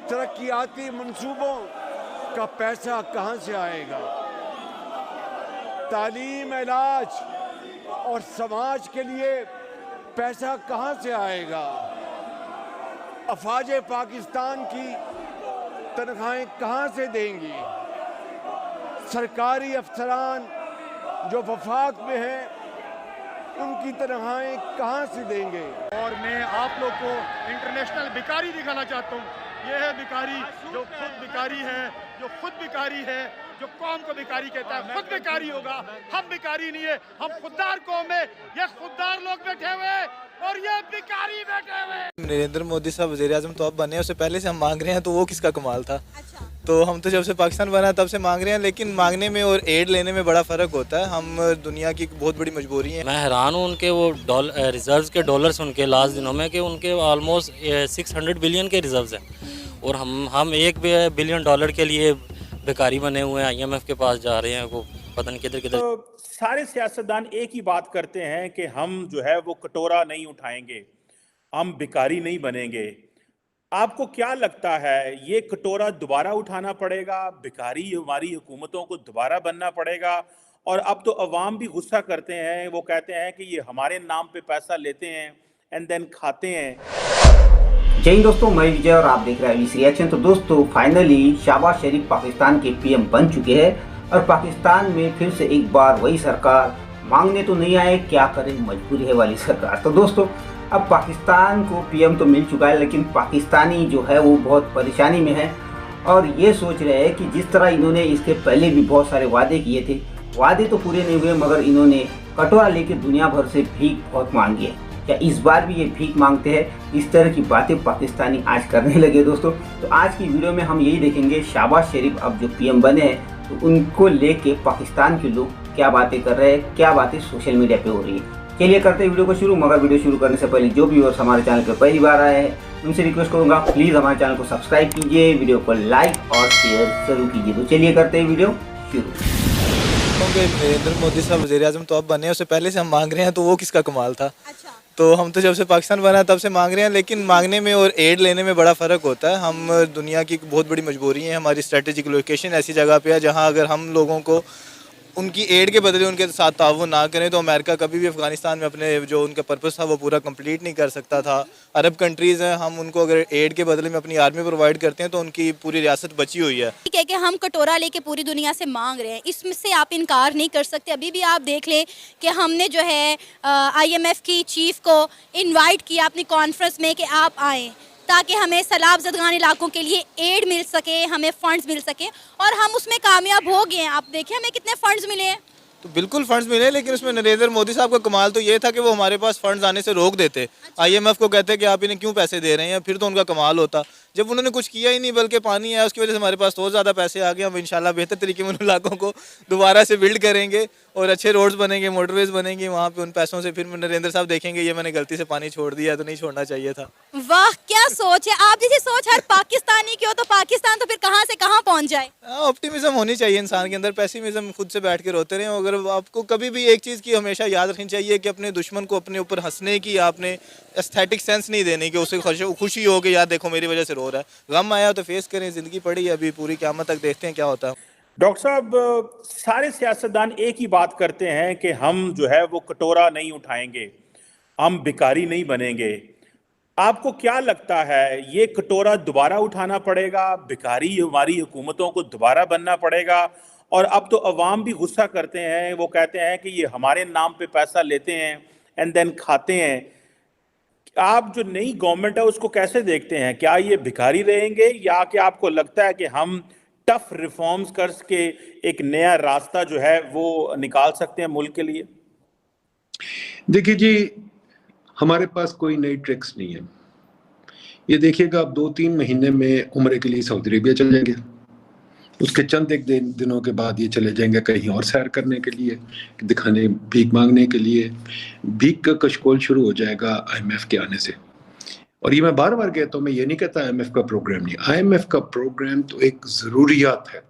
तरक्याती मंसूबों का पैसा कहां से आएगा? तालीम, इलाज और समाज के लिए पैसा कहां से आएगा? अफवाज पाकिस्तान की तनख्वाहें कहां से देंगी? सरकारी अफसरान जो वफाक में हैं उनकी तनख्वाहें कहां से देंगे? और मैं आप लोग को इंटरनेशनल भिखारी दिखाना चाहता हूँ। ये है भिखारी जो खुद भिखारी है, जो कौम को भिखारी कहता है, खुद भिखारी होगा। हम भिखारी नहीं है, हम खुददार कौम है। ये खुददार लोग बैठे हुए और ये भिखारी बैठे हुए। नरेंद्र मोदी साहब वज़ीर-ए-आज़म तो अब बने, उससे पहले से हम मांग रहे हैं, तो वो किसका कमाल था? अच्छा। तो हम तो जब से पाकिस्तान बना तब से मांग रहे हैं, लेकिन मांगने में और एड लेने में बड़ा फ़र्क होता है। हम दुनिया की बहुत बड़ी मजबूरी है। मैं हैरान हूँ उनके वो रिजर्व्स के डॉलर्स उनके लास्ट दिनों में, कि उनके ऑलमोस्ट 600 बिलियन के रिजर्व्स हैं और हम $1 बिलियन के लिए भिखारी बने हुए हैं। IMF के पास जा रहे हैं, वो पता नहीं किधर किधर। तो सारे सियासतदान एक ही बात करते हैं कि हम जो है वो कटोरा नहीं उठाएंगे, हम भिखारी नहीं बनेंगे। आपको क्या लगता है, ये कटोरा दोबारा उठाना पड़ेगा? भिखारी हमारी हुकूमतों को दोबारा बनना पड़ेगा? और अब तो अवाम भी गुस्सा करते हैं, वो कहते हैं कि ये हमारे नाम पे पैसा लेते हैं एंड देन खाते हैं। जय हिंद दोस्तों, मैं विजय और आप देख रहे हैं वीसी रिएक्शन। तो दोस्तों, फाइनली शहबाज शरीफ पाकिस्तान के PM बन चुके हैं और पाकिस्तान में फिर से एक बार वही सरकार। मांगने तो नहीं आए, क्या करें, मजबूरी है वाली सरकार। तो दोस्तों, अब पाकिस्तान को PM तो मिल चुका है, लेकिन पाकिस्तानी जो है वो बहुत परेशानी में है और ये सोच रहे हैं कि जिस तरह इन्होंने इसके पहले भी बहुत सारे वादे किए थे, वादे तो पूरे नहीं हुए, मगर इन्होंने कटोरा लेकर दुनिया भर से भीख बहुत मांगी है। क्या इस बार भी ये भीख मांगते हैं? इस तरह की बातें पाकिस्तानी आज करने लगे दोस्तों। तो आज की वीडियो में हम यही देखेंगे, शहबाज शरीफ अब जो PM बने हैं तो उनको लेके पाकिस्तान के लोग क्या बातें कर रहे हैं, क्या बातें सोशल मीडिया पे हो रही है। चलिए करते हैं वीडियो को शुरू। मगर वीडियो शुरू करने से पहले जो व्यूअर्स हमारे चैनल पर पहली बार आए हैं उनसे रिक्वेस्ट करूंगा, प्लीज़ हमारे चैनल को सब्सक्राइब कीजिए, वीडियो को लाइक और शेयर जरूर कीजिए। तो चलिए करते हैं वीडियो शुरू। नरेंद्र मोदी साहब वज़ीर-ए-आज़म तो अब बने, उससे पहले से हम मांग रहे हैं, तो वो किसका कमाल था? अच्छा। तो हम तो जब से पाकिस्तान बना तब से मांग रहे हैं, लेकिन मांगने में और एड लेने में बड़ा फ़र्क होता है। हम दुनिया की बहुत बड़ी मजबूरी है, हमारी स्ट्रेटेजिक लोकेशन ऐसी जगह पे है जहां अगर हम लोगों को उनकी एड के बदले उनके साथ ताउन ना करें तो अमेरिका कभी भी अफगानिस्तान में अपने जो उनका पर्पस था वो पूरा कंप्लीट नहीं कर सकता था। अरब कंट्रीज़ हैं, हम उनको अगर एड के बदले में अपनी आर्मी प्रोवाइड करते हैं तो उनकी पूरी रियासत बची हुई है। ठीक है कि हम कटोरा लेके पूरी दुनिया से मांग रहे हैं, इसमें से आप इनकार नहीं कर सकते। अभी भी आप देख लें कि हमने जो है IMF की चीफ को इन्वाइट किया अपनी कॉन्फ्रेंस में कि आप आएँ, ताकि हमें सैलाब ज़दगान इलाकों के लिए एड मिल सके, हमें फ़ंड्स मिल सके, और हम उसमें कामयाब हो गए हैं। आप देखिए हमें कितने फ़ंड्स मिले हैं। तो बिल्कुल फंड्स मिले, लेकिन उसमें नरेंद्र मोदी साहब का कमाल तो ये था कि वो हमारे पास फंड्स आने से रोक देते। अच्छा। IMF को कहते कि आप इन्हें क्यों पैसे दे रहे हैं, फिर तो उनका कमाल होता। जब उन्होंने कुछ किया ही नहीं, बल्कि पानी आया उसकी वजह से हमारे पास तो ज़्यादा पैसे आ गए। हम इंशाल्लाह बेहतर तरीके में उन इलाकों को दोबारा से बिल्ड करेंगे और अच्छे रोड्स बनेंगे, मोटरवेज बनेंगी। वहाँ पे उन पैसों से फिर नरेंद्र साहब देखेंगे ये मैंने गलती से पानी छोड़ दिया, तो नहीं छोड़ना चाहिए था। वाह, क्या सोच है! आप जैसी सोच हर पाकिस्तानी की हो तो पाकिस्तान तो फिर कहाँ से कहाँ पहुँच जाए। ऑप्टिमिज्म होनी चाहिए इंसान के अंदर, पेसिमिज्म खुद से बैठ के रोते रहे। अगर आपको कभी भी एक चीज़ की हमेशा याद रखनी चाहिए कि अपने दुश्मन को अपने ऊपर हंसने की, आपने एस्थेटिक सेंस नहीं देने की, उसे खुशी हो कि यार देखो मेरी वजह से रो रहा है। गम आया तो फेस करें, ज़िंदगी पड़ी अभी, पूरी क़यामत तक देखते हैं क्या होता है। डॉक्टर साहब, सारे सियासतदान एक ही बात करते हैं कि हम जो है वो कटोरा नहीं उठाएंगे, हम भिखारी नहीं बनेंगे। आपको क्या लगता है, ये कटोरा दोबारा उठाना पड़ेगा? भिखारी हमारी हुकूमतों को दोबारा बनना पड़ेगा? और अब तो अवाम भी गुस्सा करते हैं, वो कहते हैं कि ये हमारे नाम पे पैसा लेते हैं एंड देन खाते हैं। आप जो नई गवर्नमेंट है उसको कैसे देखते हैं? क्या ये भिखारी रहेंगे या कि आपको लगता है कि हम टफ रिफॉर्म्स करके एक नया रास्ता जो है वो निकाल सकते हैं मुल्क के लिए? देखिए जी, हमारे पास कोई नई ट्रिक्स नहीं है। ये देखिएगा, आप 2-3 महीने में उम्रे के लिए सऊदी अरेबिया चले जाएंगे, उसके चंद एक दिनों के बाद ये चले जाएंगे कहीं और सैर करने के लिए, दिखाने, भीख मांगने के लिए। भीख का कशकोल शुरू हो जाएगा IMF के आने से। और ये मैं बार बार कहता हूँ, मैं ये नहीं कहता IMF का प्रोग्राम नहीं। IMF का प्रोग्राम तो एक ज़रूरियात है,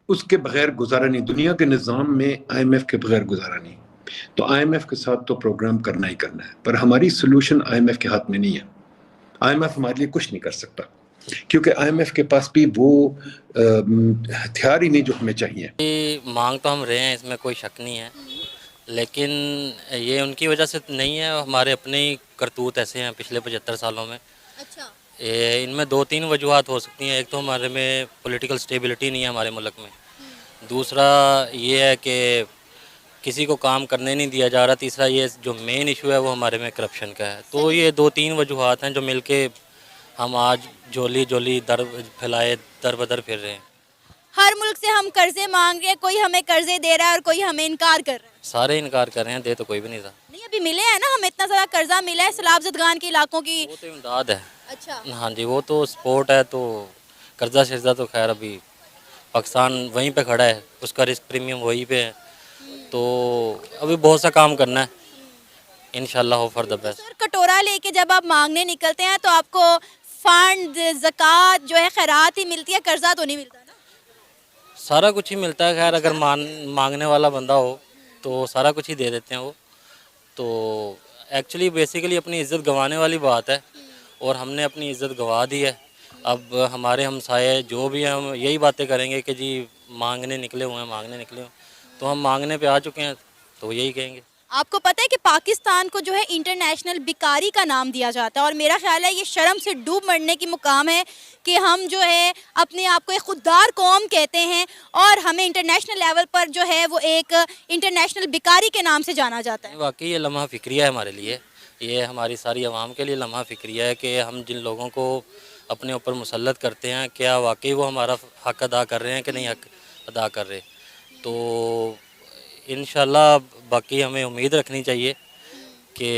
उसके बगैर गुजारा नहीं। दुनिया के निज़ाम में IMF के बगैर गुजारा नहीं। तो IMF के साथ तो प्रोग्राम करना ही करना है, पर हमारी सोल्यूशन IMF के हाथ में नहीं है। IMF हमारे लिए कुछ नहीं कर सकता, क्योंकि IMF के पास भी वो हथियार ही नहीं जो हमें चाहिए। मांग तो हम रहे हैं, इसमें कोई शक नहीं है, लेकिन ये उनकी वजह से नहीं है, हमारे अपने ही करतूत ऐसे हैं पिछले 75 सालों में। अच्छा। इनमें 2-3 वजूहत हो सकती हैं। एक तो हमारे में पॉलिटिकल स्टेबिलिटी नहीं है हमारे मुल्क में, दूसरा ये है कि किसी को काम करने नहीं दिया जा रहा, तीसरा ये जो मेन इशू है वो हमारे में करप्शन का है। तो ये 2-3 वजूहत हैं जो मिलके हम आज जोली जोली दर फैलाए दर बदर फिर रहे हैं। हर मुल्क से हम कर्जे मांग रहे हैं, कोई हमें कर्जे दे रहा है और कोई हमें इनकार कर रहा है। सारे इनकार कर रहे हैं, दे तो कोई भी नहीं रहा। नहीं, अभी मिले हैं ना, हमें इतना सारा कर्जा मिला है सैलाब ज़दगान के इलाकों की। वो तो इमदाद है। अच्छा। हाँ जी, वो तो सपोर्ट है, तो कर्जा शर्जा तो खैर अभी पाकिस्तान वहीं पे खड़ा है, उसका रिस्क प्रीमियम वहीं पे है, तो अभी बहुत सा काम करना है, इंशाल्लाह hope for the best. Sir, कटोरा लेके जब आप मांगने निकलते हैं तो आपको फंड, ज़कात जो है खैरात ही मिलती है, कर्जा तो नहीं मिलता ना? सारा कुछ ही मिलता है खैर, अगर मांगने वाला बंदा हो तो सारा कुछ ही दे देते हैं वो। तो एक्चुअली बेसिकली अपनी इज़्ज़त गंवाने वाली बात है, और हमने अपनी इज़्ज़त गंवा दी है। अब हमारे हमसाये जो भी हैं, हम यही बातें करेंगे कि जी मांगने निकले हुए हैं, मांगने निकले हुए, तो हम मांगने पे आ चुके हैं, तो यही कहेंगे। आपको पता है कि पाकिस्तान को जो है इंटरनेशनल भिखारी का नाम दिया जाता है, और मेरा ख्याल है ये शर्म से डूब मरने की मुकाम है कि हम जो है अपने आप को एक खुददार कौम कहते हैं, और हमें इंटरनेशनल लेवल पर जो है वो एक इंटरनेशनल भिखारी के नाम से जाना जाता है। वाकई ये लम्हा फ़िक्रिया है हमारे लिए, ये हमारी सारी आवाम के लिए लम्हा फ़िक्रिया है कि हम जिन लोगों को अपने ऊपर मुसल्लत करते हैं, क्या वाकई वो हमारा हक़ अदा कर रहे हैं कि नहीं हक़ अदा कर रहे। तो इंशाल्लाह बाकी हमें उम्मीद रखनी चाहिए कि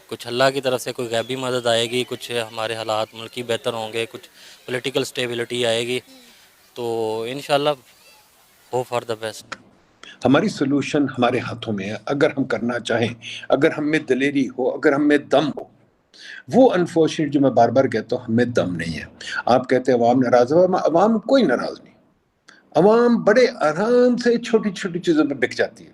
कुछ अल्लाह की तरफ से कोई गैबी मदद आएगी, कुछ हमारे हालात मुल्क की बेहतर होंगे, कुछ पॉलिटिकल स्टेबिलिटी आएगी, तो इंशाल्लाह होप फॉर द बेस्ट। हमारी सोल्यूशन हमारे हाथों में है, अगर हम करना चाहें, अगर हम में दिलेरी हो, अगर हम में दम हो। वो अनफॉर्चुनेट जो मैं बार बार कहता हूँ, हमें दम नहीं है। आप कहते हैं अवाम नाराज हो, अवाम कोई नाराज नहीं, अवाम बड़े आराम से छोटी छोटी चीज़ों पे बिक जाती है।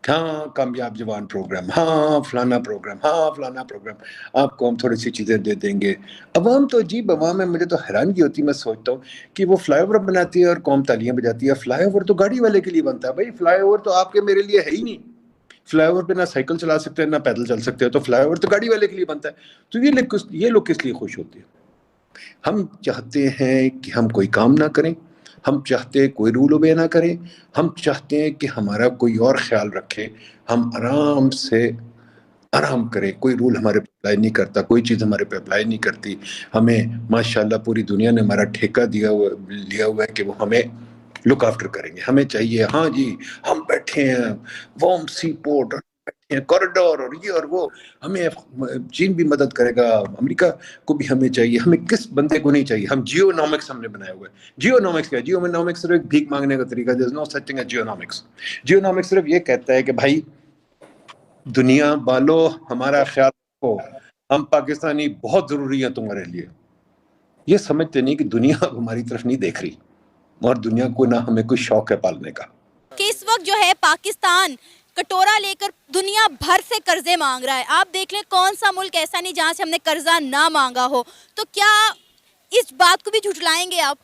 हाँ कामयाब जवान प्रोग्राम, हाँ फलाना प्रोग्राम, हाँ फलाना प्रोग्राम, आपको हम थोड़ी सी चीज़ें दे देंगे। अवाम तो अजीब अवाम है, मुझे तो हैरानगी होती है। मैं सोचता हूँ कि वो फ्लाईओवर बनाती है और कौम तालियां बजाती है। फ्लाईओवर तो गाड़ी वाले के लिए बनता है भाई, फ्लाईओवर तो आपके मेरे लिए है ही नहीं। फ्लाईओवर पे ना साइकिल चला सकते हैं ना पैदल चल सकते हैं, तो फ्लाईओवर तो गाड़ी वाले के लिए बनता है। तो ये लोग किस लिए खुश होते हैं? हम चाहते हैं कि हम कोई काम ना करें, हम चाहते हैं कोई रूल ओबे ना करें, हम चाहते हैं कि हमारा कोई और ख्याल रखे, हम आराम से आराम करें। कोई रूल हमारे पे अप्लाई नहीं करता, कोई चीज़ हमारे पे अप्लाई नहीं करती। हमें माशाल्लाह पूरी दुनिया ने हमारा ठेका लिया हुआ है कि वो हमें लुक आफ्टर करेंगे। हमें चाहिए, हाँ जी हम बैठे हैं वार्म सी पोर्ट, बैठे हैं कॉरिडोर और ये और वो, हमें चीन भी मदद करेगा, अमेरिका को भी हमें चाहिए। हमें किस बंदे को नहीं चाहिए? हम जियोनॉमिक्स हमने बनाया हुआ है। जियोनॉमिक्स क्या है? जियोनॉमिक्स सिर्फ एक भीख मांगने का तरीका, there is no such thing as geonomics. Geonomics सिर्फ ये कहता है कि भाई दुनिया वालों हमारा ख्याल रखो, हम पाकिस्तानी बहुत जरूरी है तुम्हारे लिए। ये समझते नहीं कि दुनिया हमारी तरफ नहीं देख रही, और दुनिया को ना हमें कोई शौक है पालने का। कि इस वक्त जो है पाकिस्तान कटोरा लेकर दुनिया भर से कर्जे मांग रहा है। आप देख लें कौन सा मुल्क ऐसा नहीं जहां से हमने कर्जा ना मांगा हो। तो क्या इस बात को भी झुठलाएंगे आप?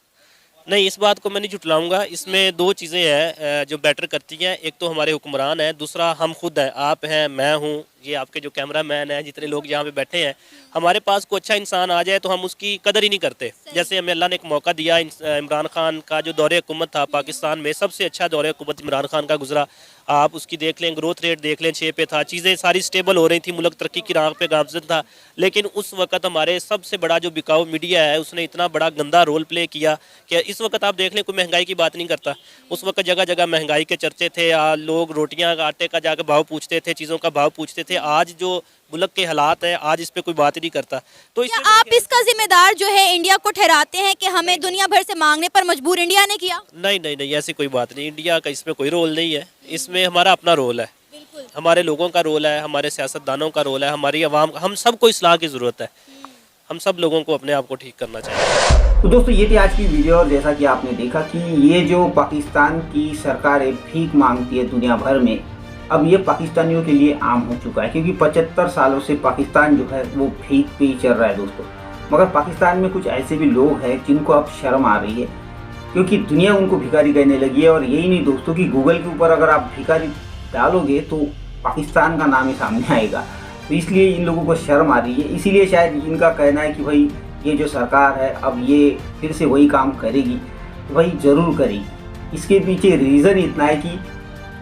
नहीं, इस बात को मैं नहीं झुटलाऊंगा। इसमें दो चीज़ें हैं जो बेटर करती हैं। एक तो हमारे हुक्मरान हैं, दूसरा हम खुद हैं, आप हैं, मैं हूँ, ये आपके जो कैमरा मैन हैं, जितने लोग यहाँ पे बैठे हैं। हमारे पास कोई अच्छा इंसान आ जाए तो हम उसकी कदर ही नहीं करते। जैसे हमें अल्लाह ने एक मौका दिया, इमरान खान का जो दौरे हुकूमत था पाकिस्तान में, सबसे अच्छा दौरे हुकूमत इमरान खान का गुजरा। आप उसकी देख लें, ग्रोथ रेट देख लें, 6 पे था, चीज़ें सारी स्टेबल हो रही थी, मुल्क तरक्की की राह पे गामजन था। लेकिन उस वक्त हमारे सबसे बड़ा जो बिकाऊ मीडिया है उसने इतना बड़ा गंदा रोल प्ले किया कि इस वक्त आप देख लें कोई महंगाई की बात नहीं करता। उस वक्त जगह जगह महंगाई के चर्चे थे, लोग रोटियाँ आटे का जाकर भाव पूछते थे, चीज़ों का भाव पूछते थे। आज जो मुल्क के हालात है, आज इस पे कोई बात नहीं करता। तो क्या आप इसका जिम्मेदार जो है इंडिया को ठहराते हैं कि हमें दुनिया भर से मांगने पर मजबूर इंडिया ने किया? नहीं नहीं नहीं, ऐसी कोई बात नहीं। इंडिया का इसमें कोई रोल नहीं है, इसमें हमारा अपना रोल है, हमारे लोगों का रोल है, हमारे सियासतदानों का रोल है, हमारी आवाम, हम सबको इस्लाह की ज़रूरत है। हम सब लोगों को अपने आप को ठीक करना चाहिए। तो दोस्तों ये थी आज की वीडियो, और जैसा कि आपने देखा कि ये जो पाकिस्तान की सरकार भीख मांगती है दुनिया भर में, अब ये पाकिस्तानियों के लिए आम हो चुका है, क्योंकि 75 सालों से पाकिस्तान जो है वो भीख पे ही चल रहा है दोस्तों। मगर पाकिस्तान में कुछ ऐसे भी लोग हैं जिनको अब शर्म आ रही है, क्योंकि दुनिया उनको भिखारी कहने लगी है। और यही नहीं दोस्तों कि गूगल के ऊपर अगर आप भिखारी डालोगे तो पाकिस्तान का नाम ही सामने आएगा। तो इसलिए इन लोगों को शर्म आ रही है। इसीलिए शायद इनका कहना है कि भाई ये जो सरकार है अब ये फिर से वही काम करेगी, तो भाई ज़रूर करेगी। इसके पीछे रीज़न इतना है कि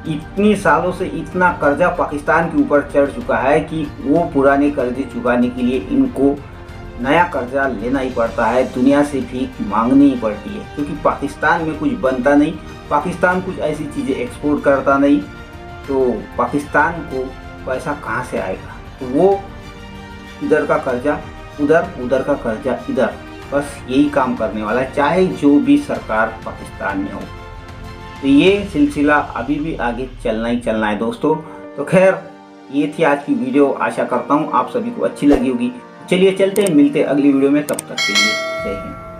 इतनी सालों से इतना कर्जा पाकिस्तान के ऊपर चढ़ चुका है कि वो पुराने कर्जे चुकाने के लिए इनको नया कर्जा लेना ही पड़ता है, दुनिया से भीख मांगनी ही पड़ती है। क्योंकि पाकिस्तान में कुछ बनता नहीं, पाकिस्तान कुछ ऐसी चीज़ें एक्सपोर्ट करता नहीं, तो पाकिस्तान को पैसा कहाँ से आएगा। तो वो इधर का कर्जा उधर, उधर का कर्जा इधर, बस यही काम करने वाला है, चाहे जो भी सरकार पाकिस्तान में हो। तो ये सिलसिला अभी भी आगे चलना ही चलना है दोस्तों। तो खैर ये थी आज की वीडियो, आशा करता हूँ आप सभी को अच्छी लगी होगी। चलिए चलते हैं, मिलते हैं अगली वीडियो में, तब तक के लिए जय हिंद।